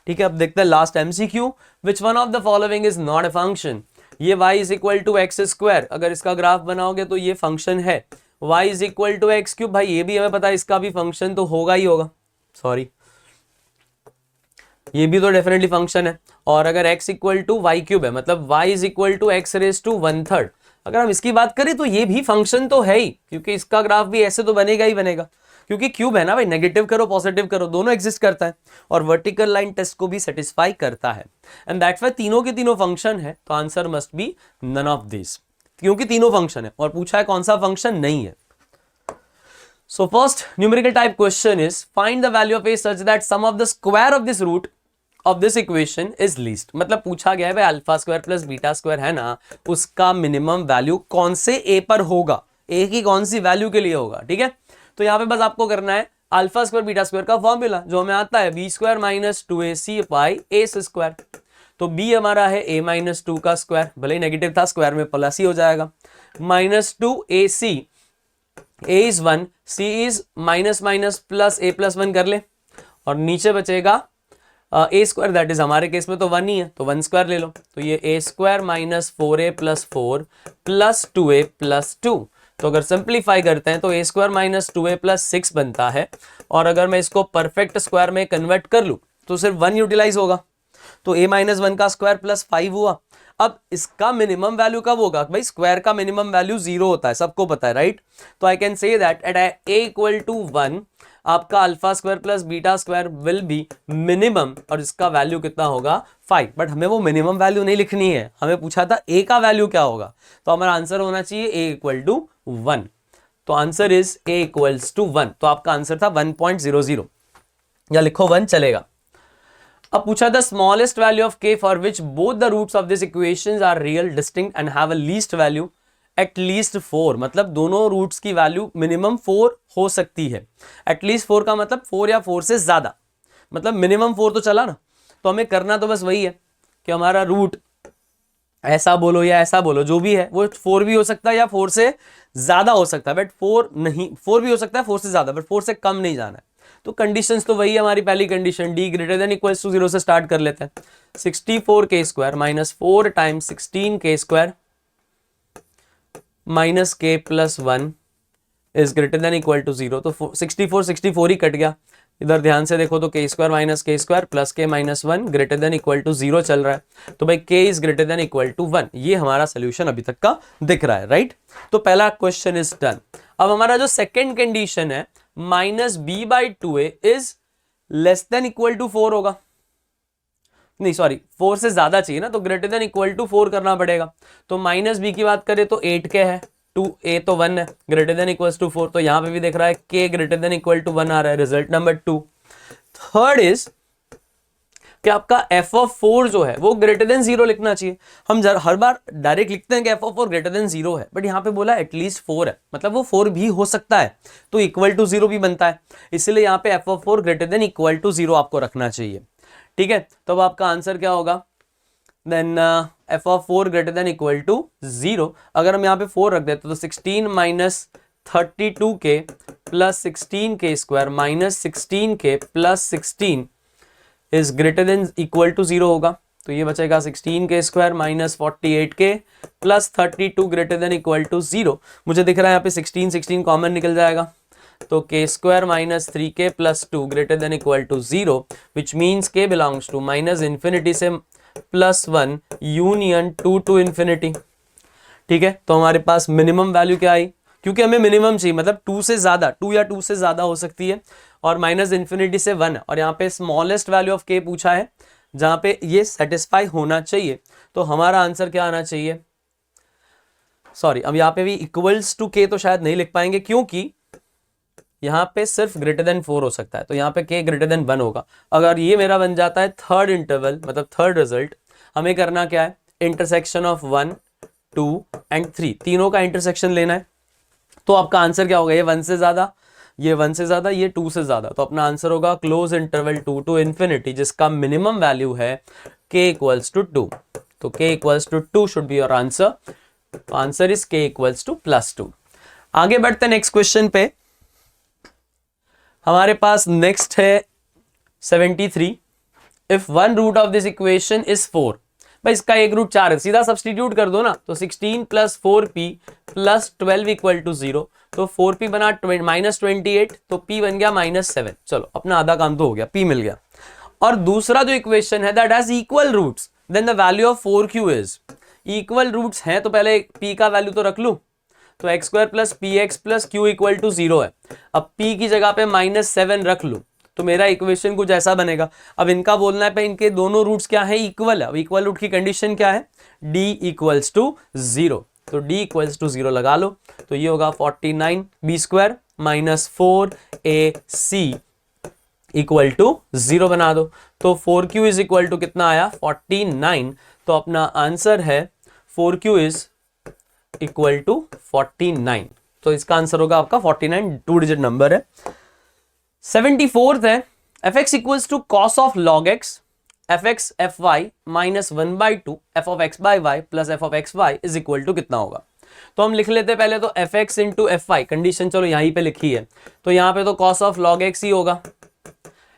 ठीक है, अब देखते हैं last MCQ. Which one of the following is not a function. ये y is equal to X square, अगर इसका ग्राफ बनाओगे तो ये फंक्शन है। y is equal to X cube, भाई ये भी हमें पता है इसका भी फंक्शन तो होगा ही होगा, सॉरी ये भी तो डेफिनेटली फंक्शन है। और अगर x equal to Y cube है, मतलब y is equal to X raise to 1/3, अगर हम इसकी बात करें तो ये भी फंक्शन तो है ही, क्योंकि इसका ग्राफ भी ऐसे तो बनेगा ही बनेगा, क्योंकि क्यूब है ना भाई, नेगेटिव करो पॉजिटिव करो दोनों एग्जिस्ट करता है, और वर्टिकल लाइन टेस्ट को भी सेटिस्फाई करता है, एंड दैट्स व्हाई तीनों के तीनों फंक्शन है। तो answer must be none of this, क्योंकि तीनों फंक्शन है, और पूछा है कौन सा फंक्शन नहीं है। So first numerical type question is find the value of a such that sum of the square of this root of this equation is least। मतलब पूछा गया है भाई alpha square plus beta square है ना, उसका मिनिमम वैल्यू कौन से a पर होगा, a की कौन सी वैल्यू के लिए होगा। ठीक है, तो यहाँ पे बस आपको करना है अल्फा स्क्वायर बीटा स्क्वायर का फॉर्मूला जो हमें आता है b square minus 2ac by a square. तो b हमारा है a माइनस 2 का स्क्वायर, भले ही नेगेटिव था स्क्वायर में प्लस ही हो जाएगा, minus 2ac, a is 1, c is minus minus plus a plus 1 कर ले, और नीचे बचेगा a स्क्वायर, दैट इज हमारे केस में तो 1 ही है तो 1 स्क्वायर ले लो, तो ये a square minus 4a plus 4 plus 2a plus 2। तो अगर सिंप्लीफाई करते हैं तो a square minus 2a plus 6 बनता है, और अगर मैं इसको परफेक्ट स्क्वायर में कन्वर्ट कर लूँ तो सिर्फ 1 यूटिलाइज होगा, तो a माइनस 1 का स्क्वायर प्लस 5 हुआ। अब इसका मिनिमम वैल्यू कब होगा, भाई स्क्वायर का मिनिमम वैल्यू 0 होता है, सबको पता है राइट। तो I can say that at a equal to 1 आपका alpha square plus beta square will be minimum, और इसका वैल्यू कितना होगा 5। बट हमें वो मिनिमम वैल्यू नहीं लिखनी है, हमें पूछा था a का वैल्यू क्या होगा, तो हमारा आंसर होना चाहिए a इक्वल टू 1। तो answer is a equals to 1, तो आपका आंसर था 1.00, या लिखो 1 चलेगा। अब पूछा था smallest value of k for which both the roots of this equations are real distinct and have a least value at least 4, मतलब दोनों रूट्स की वैल्यू मिनिमम 4 हो सकती है। एटलीस्ट 4 का मतलब 4 या 4 से ज्यादा, मतलब मिनिमम 4 तो चला ना। तो हमें करना तो बस वही है कि हमारा रूट ऐसा बोलो या ऐसा बोलो, जो भी है वो 4 भी हो सकता है या 4 से ज्यादा हो सकता है, बट 4 नहीं, 4 भी हो सकता है 4 से ज्यादा, बट 4 से कम नहीं जाना है। तो कंडीशंस तो वही है हमारी पहली condition, D greater than equals to 0 से स्टार्ट कर लेते हैं। 64k² minus 4 times 16k² minus k plus 1 is greater than equal to 0। तो 64 ही कट गया, इधर ध्यान से देखो तो k² minus k² plus k minus 1 greater than equal to 0 चल रहा है, तो भाई k is greater than equal to 1। ये हमारा सोल्यूशन अभी तक का दिख रहा है, राइट। तो पहला क्वेश्चन इज डन। अब हमारा जो सेकेंड कंडीशन है minus B by 2a is less than equal to 4 होगा, नहीं सॉरी 4 से ज्यादा चाहिए ना, तो ग्रेटर देन इक्वल टू 4 करना पड़ेगा। तो माइनस बी की बात करें तो 8k है, 2a तो 1 है, ग्रेटर देन इक्वल टू 4, तो यहां पे भी देख रहा है k greater than equal to 1 आ रहा है, रिजल्ट नंबर 2। थर्ड इज कि आपका f ऑफ 4 जो है वो ग्रेटर देन 0 लिखना चाहिए। हम हर बार डायरेक्ट लिखते हैं कि f ऑफ 4 ग्रेटर देन 0 है, बट यहाँ पे बोला एटलीस्ट 4 है, मतलब वो 4 भी हो सकता है, तो इक्वल टू 0 भी बनता है, इसलिए यहाँ पे f of 4 greater than equal to 0 आपको रखना चाहिए, ठीक है। तो अब आपका आंसर क्या होगा, then f of 4 greater than equal to 0। अगर हम यहाँ पे 4 रख देते तो 16 minus 32k plus 16k² minus 16k plus 16 is greater than equal to 0 होगा। तो ये बचेगा 16k² minus 48k plus 32 greater than equal to 0। मुझे दिख रहा है यहाँ पे 16 कॉमन निकल जाएगा, तो k² minus 3k plus 2 greater than equal to 0, which means k belongs to minus infinity से प्लस 1 यूनियन 2 टू इन्फिनिटी, ठीक है। तो हमारे पास मिनिमम वैल्यू क्या आई, क्योंकि हमें मिनिमम चाहिए, मतलब 2 से ज्यादा, 2 या 2 से ज्यादा हो सकती है, और माइनस इन्फिनिटी से 1, और यहाँ पे स्मॉलेस्ट वैल्यू ऑफ k पूछा है जहां पे ये सेटिस्फाई होना चाहिए। तो हमारा आंसर क्या आना चाहिए, सॉरी अब यहाँ पे भी इक्वल्स टू k तो शायद नहीं लिख पाएंगे, क्योंकि यहाँ पे सिर्फ ग्रेटर देन 4 हो सकता है, तो यहाँ पे k ग्रेटर देन 1 होगा। अगर ये मेरा बन जाता है थर्ड इंटरवल, मतलब थर्ड रिजल्ट, हमें करना क्या है, इंटरसेक्शन ऑफ 1 2 एंड 3, तीनों का इंटरसेक्शन लेना है। तो आपका आंसर क्या होगा, ये 1 से ज्यादा, ये 1 से ज्यादा, ये 2 से ज्यादा, तो अपना आंसर होगा क्लोज इंटरवल 2 टू इन्फिनिटी, जिसका मिनिमम वैल्यू है k इक्वल्स टू 2। तो k equals to 2 should be your answer, तो answer is k equals to plus 2। आगे बढ़ते नेक्स्ट क्वेश्चन पे, हमारे पास नेक्स्ट है 73। If one root of this equation is 4, भाई इसका एक रूट 4 है, सीधा सब्सटीट्यूट कर दो ना, तो 16 plus 4p plus 12 equal to 0, तो 4p बना माइनस 28, तो p बन गया माइनस 7। चलो अपना आधा काम तो हो गया, p मिल गया। और दूसरा जो इक्वेशन है that has equal roots, then the value of 4q is, equal roots हैं तो पहले p का वैल्यू तो रख लूं, तो x² plus p x plus Q equal to 0 है। अब p की जगह पे -7 रख लूं तो मेरा इक्वेशन कुछ ऐसा बनेगा। अब इनका बोलना है पे इनके दोनों रूट्स क्या है, इक्वल है। अब इक्वल रूट की कंडीशन क्या है, d इक्वल्स टू 0, तो d इक्वल्स टू 0 लगा लो, तो ये होगा 49b² minus 4ac equal to 0 बना दो, तो 4q इज इक्वल टू कितना आया 49, तो अपना आंसर है 4q इज इक्वल टू 49, तो इसका आंसर होगा आपका 49, 2 डिजिट नंबर है। 74th है fx equals to cos of log x fx fy minus 1/2 f of x by y plus f of xy is equal to कितना होगा। तो हम लिख लेते पहले तो fx इंटू fy, कंडीशन चलो यहीं पे लिखी है, तो यहाँ पे तो कॉस ऑफ लॉग एक्स ही होगा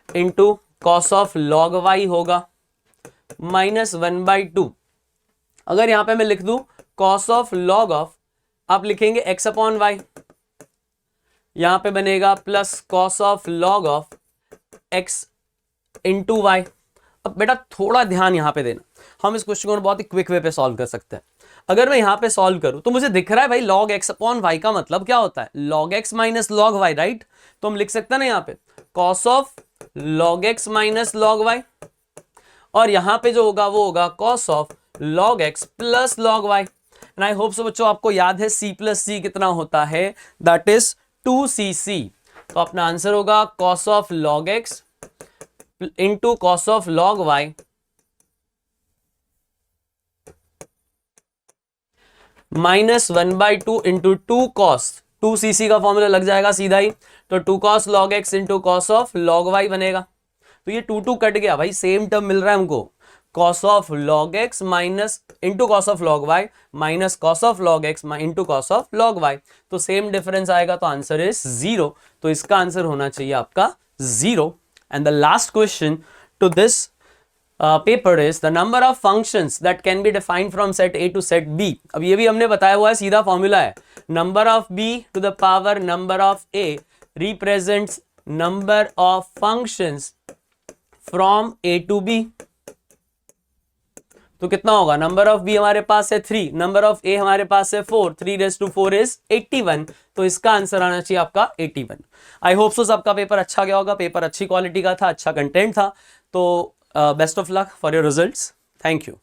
into cos of log y होगा माइनस 1/2। अगर यहाँ पे मैं लिख दूं कॉस ऑफ लॉग ऑफ, आप लिखेंगे x अपॉन वाई, यहां पे बनेगा plus cos of log of x into y. अब बेटा थोड़ा ध्यान यहां पे देना, हम इस क्वेश्चन को बहुत ही क्विक वे पे सॉल्व कर सकते हैं। अगर मैं यहां पे सॉल्व करूं तो मुझे दिख रहा है भाई लॉग x अपॉन वाई का मतलब क्या होता है, log x minus log y, right. तो हम लिख सकते हैं ना यहाँ पे cos of log x minus log y, और यहां पे जो होगा वो होगा cos of log x plus log y. And I hope so बच्चों आपको याद है c प्लस c कितना होता है, दैट इज 2cc। तो अपना आंसर होगा cos of log x into cos of log y minus 1/2 into 2 cos, 2cc का फॉर्मूला लग जाएगा सीधा ही, तो 2 cos log x into cos of log y बनेगा। तो ये 2 कट गया भाई, सेम टर्म मिल रहा है हमको, cos of log x minus into cos of log y minus cos of log x into cos of log y, तो same difference आएगा, तो आंसर इज 0। तो इसका आंसर होना चाहिए आपका 0। And the last question to this paper is the number of functions that can be defined from set A to set B। अब ये भी हमने बताया हुआ है, सीधा फॉर्मूला है, number of B to the power number of A represents number of functions from A to B। तो कितना होगा, नंबर ऑफ बी हमारे पास है 3, नंबर ऑफ ए हमारे पास है 4, 3 raised to 4 is 81। तो इसका आंसर आना चाहिए आपका 81। आई होप सो सबका पेपर अच्छा गया होगा, पेपर अच्छी क्वालिटी का था, अच्छा कंटेंट था। तो best of luck for your results. Thank you.